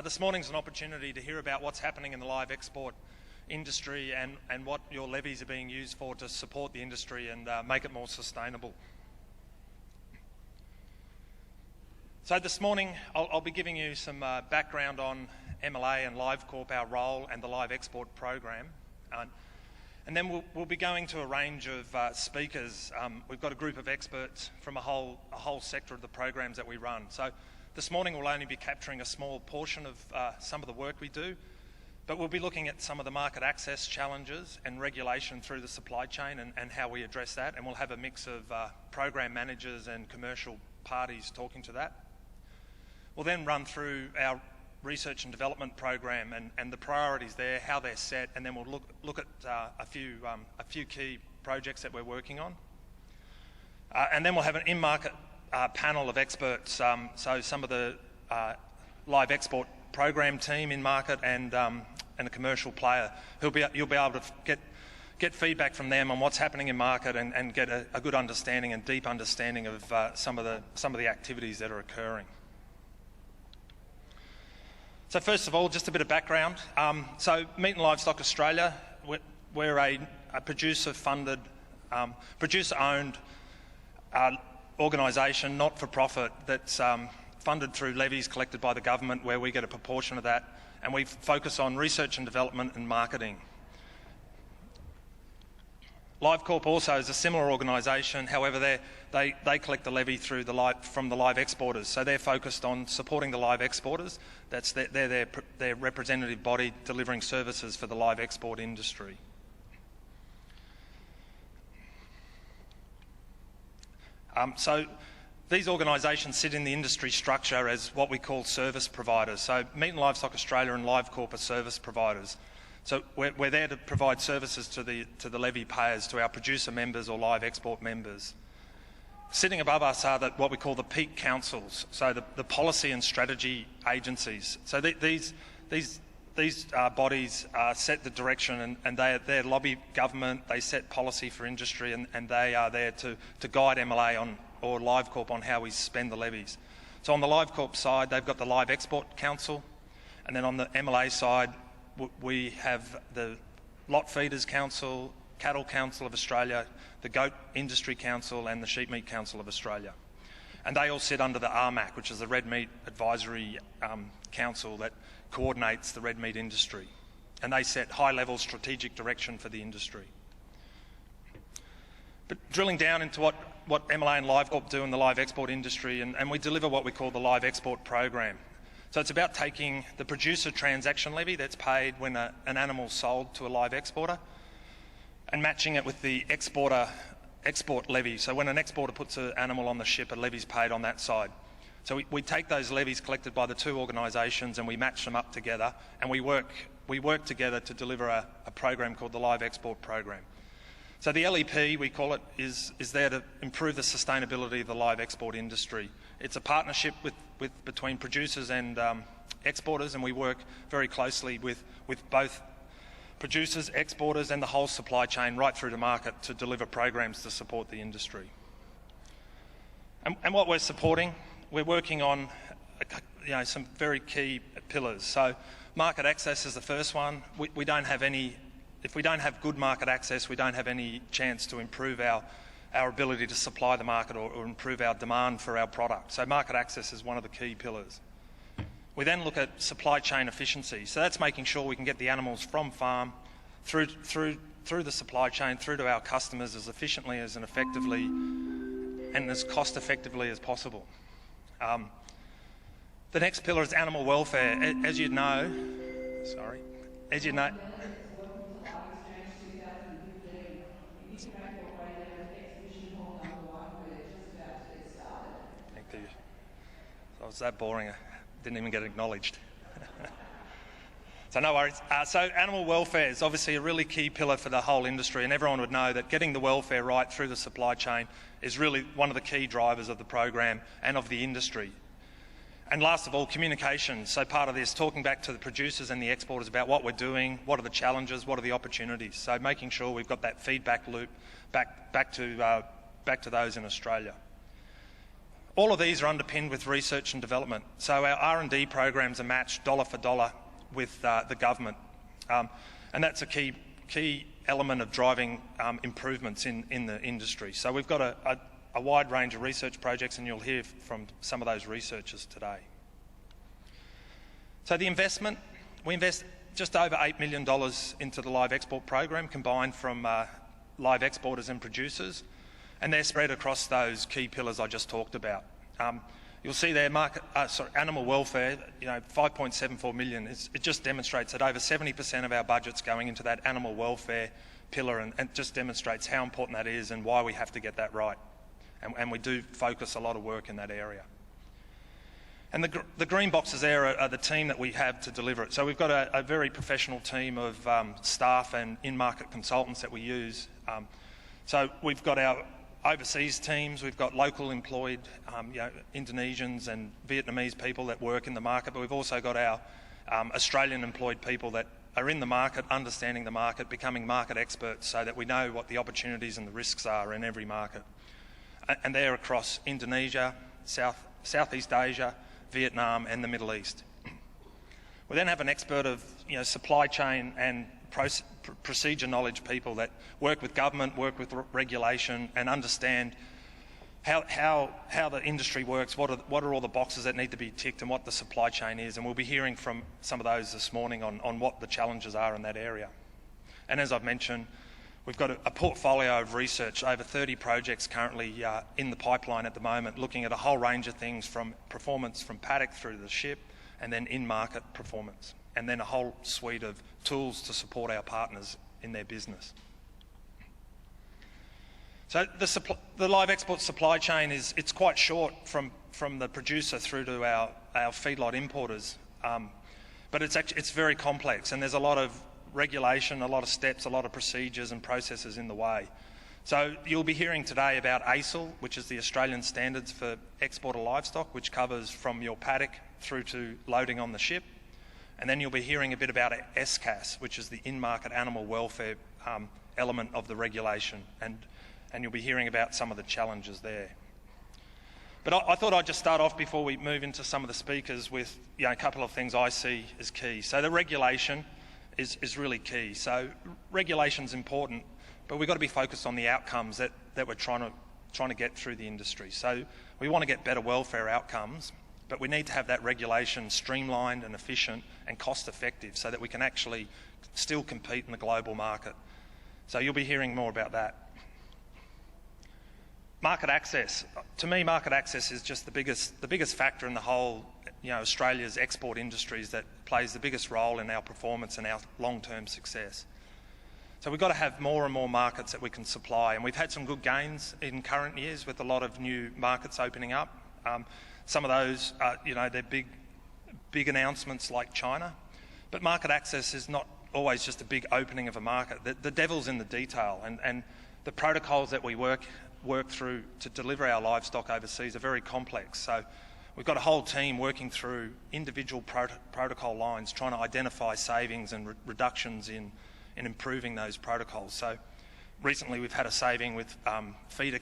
This morning's an opportunity to hear about what's happening in the live export industry and what your levies are being used for to support the industry and make it more sustainable. So this morning I'll be giving you some background on MLA and LiveCorp, our role, and the live export program. And then we'll be going to a range of speakers. We've got a group of experts from a whole sector of the programs that we run. So this morning we'll only be capturing a small portion of some of the work we do, but we'll be looking at some of the market access challenges and regulation through the supply chain and how we address that. And we'll have a mix of program managers and commercial parties talking to that. We'll then run through our research and development program and the priorities there, how they're set, and then we'll look at a few key projects that we're working on. And then we'll have an in-market panel of experts, so some of the live export program team in market and a commercial player you'll be able to get feedback from them on what's happening in market and get a good understanding and deep understanding of some of the activities that are occurring. So first of all, just a bit of background. So Meat and Livestock Australia, we're a producer-funded, producer-owned organisation, not-for-profit, that's funded through levies collected by the government, where we get a proportion of that, and we focus on research and development and marketing. LiveCorp also is a similar organisation, however they collect the levy through from the live exporters, so they're focused on supporting the live exporters. They're their representative body delivering services for the live export industry. So these organisations sit in the industry structure as what we call service providers. So Meat and Livestock Australia and LiveCorp are service providers. So we're there to provide services to the levy payers, to our producer members or live export members. Sitting above us are what we call the peak councils, so the policy and strategy agencies. So these bodies set the direction and they lobby government, they set policy for industry, and they are there to guide MLA or LiveCorp on how we spend the levies. So on the LiveCorp side, they've got the Live Export Council, and then on the MLA side, we have the Lot Feeders Council, Cattle Council of Australia, the Goat Industry Council, and the Sheep Meat Council of Australia. And they all sit under the RMAC, which is the Red Meat Advisory Council that coordinates the red meat industry. And they set high-level strategic direction for the industry. But drilling down into what MLA and LiveCorp do in the live export industry, and we deliver what we call the live export program. So it's about taking the producer transaction levy that's paid when an animal's sold to a live exporter and matching it with the exporter export levy. So when an exporter puts an animal on the ship, a levy's paid on that side. So we take those levies collected by the two organisations and we match them up together, and we work together to deliver a program called the Live Export Program. So the LEP, we call it, is there to improve the sustainability of the live export industry. It's a partnership between producers and exporters, and we work very closely with both producers, exporters, and the whole supply chain right through to market to deliver programs to support the industry. And what we're supporting, we're working on some very key pillars. So market access is the first one. If we don't have good market access, we don't have any chance to improve our ability to supply the market or improve our demand for our product. So market access is one of the key pillars. We then look at supply chain efficiency. So that's making sure we can get the animals from farm through the supply chain, through to our customers as efficiently and effectively and as cost effectively as possible. The next pillar is animal welfare. As you know, I was that boring, I didn't even get acknowledged. So no worries. So animal welfare is obviously a really key pillar for the whole industry, and everyone would know that getting the welfare right through the supply chain is really one of the key drivers of the program and of the industry. And last of all, communication. So part of this, talking back to the producers and the exporters about what we're doing, what are the challenges, what are the opportunities. So making sure we've got that feedback loop back to those in Australia. All of these are underpinned with research and development. So our R&D programs are matched dollar for dollar with the government. And that's a key element of driving improvements in the industry. So we've got a wide range of research projects, and you'll hear from some of those researchers today. So the investment, we invest just over $8 million into the live export program, combined from live exporters and producers, and they're spread across those key pillars I just talked about. You'll see there animal welfare, $5.74 million. It just demonstrates that over 70% of our budget's going into that animal welfare pillar, and just demonstrates how important that is and why we have to get that right. And we do focus a lot of work in that area. And the green boxes there are the team that we have to deliver it. So we've got a very professional team of staff and in-market consultants that we use. So we've got our overseas teams, we've got local employed Indonesians and Vietnamese people that work in the market, but we've also got our Australian employed people that are in the market, understanding the market, becoming market experts so that we know what the opportunities and the risks are in every market. And they're across Indonesia, Southeast Asia, Vietnam and the Middle East. We then have an expert of supply chain and procedure knowledge people that work with government, work with regulation and understand how the industry works, what are all the boxes that need to be ticked and what the supply chain is. And we'll be hearing from some of those this morning on what the challenges are in that area. And as I've mentioned, we've got a portfolio of research, over 30 projects currently in the pipeline at the moment, looking at a whole range of things from performance from paddock through to the ship and then in-market performance, and then a whole suite of tools to support our partners in their business. So the live export supply chain it's quite short from the producer through to our feedlot importers, but it's very complex, and there's a lot of regulation, a lot of steps, a lot of procedures and processes in the way. So you'll be hearing today about ACIL, which is the Australian Standards for Export of Livestock, which covers from your paddock through to loading on the ship. And then you'll be hearing a bit about SCAS, which is the in-market animal welfare element of the regulation. And you'll be hearing about some of the challenges there. But I thought I'd just start off before we move into some of the speakers with a couple of things I see as key. So the regulation is really key. So regulation's important, but we've got to be focused on the outcomes that we're trying to get through the industry. So we want to get better welfare outcomes, but we need to have that regulation streamlined and efficient and cost effective so that we can actually still compete in the global market. So you'll be hearing more about that. Market access. To me, market access is just the biggest factor in the whole Australia's export industries that plays the biggest role in our performance and our long-term success. So we've got to have more and more markets that we can supply, and we've had some good gains in current years with a lot of new markets opening up. Some of those, they're big announcements like China, but market access is not always just a big opening of a market. The devil's in the detail, and the protocols that we work through to deliver our livestock overseas are very complex. So we've got a whole team working through individual protocol lines, trying to identify savings and reductions in improving those protocols. So recently we've had a saving with breeder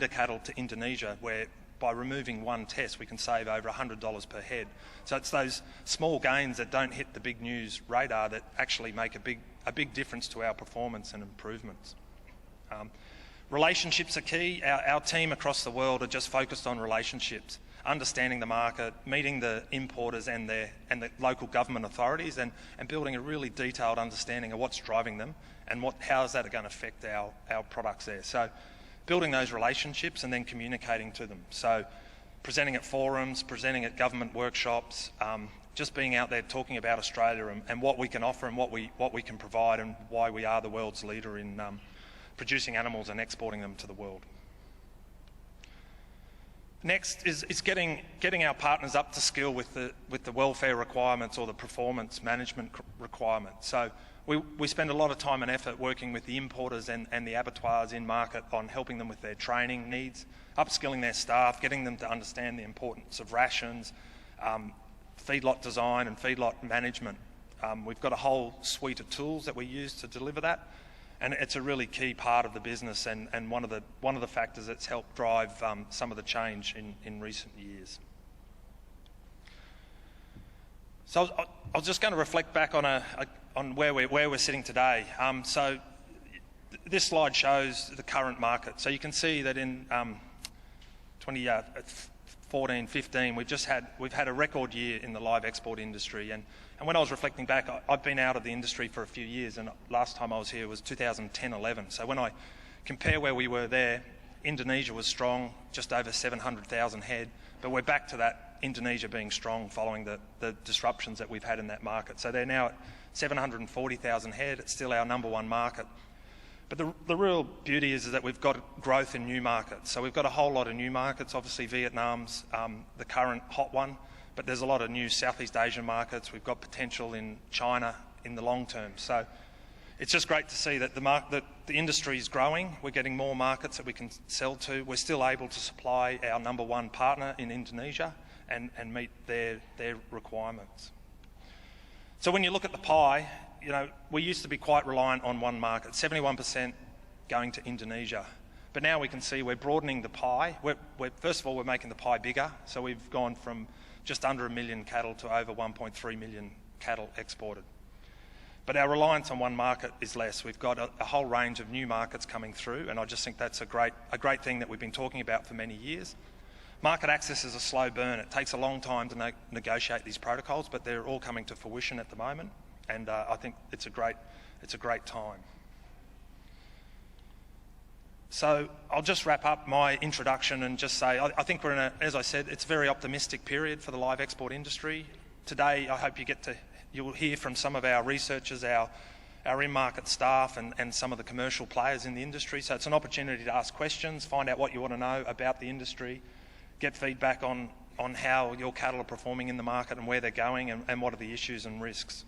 cattle to Indonesia, where by removing one test we can save over $100 per head. So it's those small gains that don't hit the big news radar that actually make a big difference to our performance and improvements. Relationships are key. Our team across the world are just focused on relationships, understanding the market, meeting the importers and the local government authorities, and building a really detailed understanding of what's driving them and how is that going to affect our products there. So building those relationships and then communicating to them. So presenting at forums, presenting at government workshops, just being out there talking about Australia and what we can offer and what we can provide and why we are the world's leader in producing animals and exporting them to the world. Next is getting our partners up to skill with the welfare requirements or the performance management requirements. So we spend a lot of time and effort working with the importers and the abattoirs in market on helping them with their training needs, upskilling their staff, getting them to understand the importance of rations, feedlot design and feedlot management. We've got a whole suite of tools that we use to deliver that. And it's a really key part of the business and one of the factors that's helped drive some of the change in recent years. So I was just going to reflect back on where we're sitting today. So this slide shows the current market. So you can see that in 2014-15 we've had a record year in the live export industry, and when I was reflecting back, I've been out of the industry for a few years, and last time I was here was 2010-11. So when I compare where we were there, Indonesia was strong, just over 700,000 head, but we're back to that Indonesia being strong following the disruptions that we've had in that market. So they're now at 740,000 head. It's still our number one market. But the real beauty is that we've got growth in new markets. So we've got a whole lot of new markets. Obviously Vietnam's the current hot one, but there's a lot of new Southeast Asian markets. We've got potential in China in the long term. So it's just great to see that the industry is growing. We're getting more markets that we can sell to. We're still able to supply our number one partner in Indonesia and meet their requirements. So when you look at the pie, you know, we used to be quite reliant on one market, 71% going to Indonesia. But now we can see we're broadening the pie. First of all, we're making the pie bigger. So we've gone from just under 1 million cattle to over 1.3 million cattle exported. But our reliance on one market is less. We've got a whole range of new markets coming through, and I just think that's a great thing that we've been talking about for many years. Market access is a slow burn. It takes a long time to negotiate these protocols, but they're all coming to fruition at the moment, and I think it's a great time. So I'll just wrap up my introduction and just say I think we're in as I said, it's a very optimistic period for the live export industry. Today, I hope you'll hear from some of our researchers, our in-market staff and some of the commercial players in the industry. So it's an opportunity to ask questions, find out what you want to know about the industry, get feedback on how your cattle are performing in the market and where they're going and what are the issues and risks.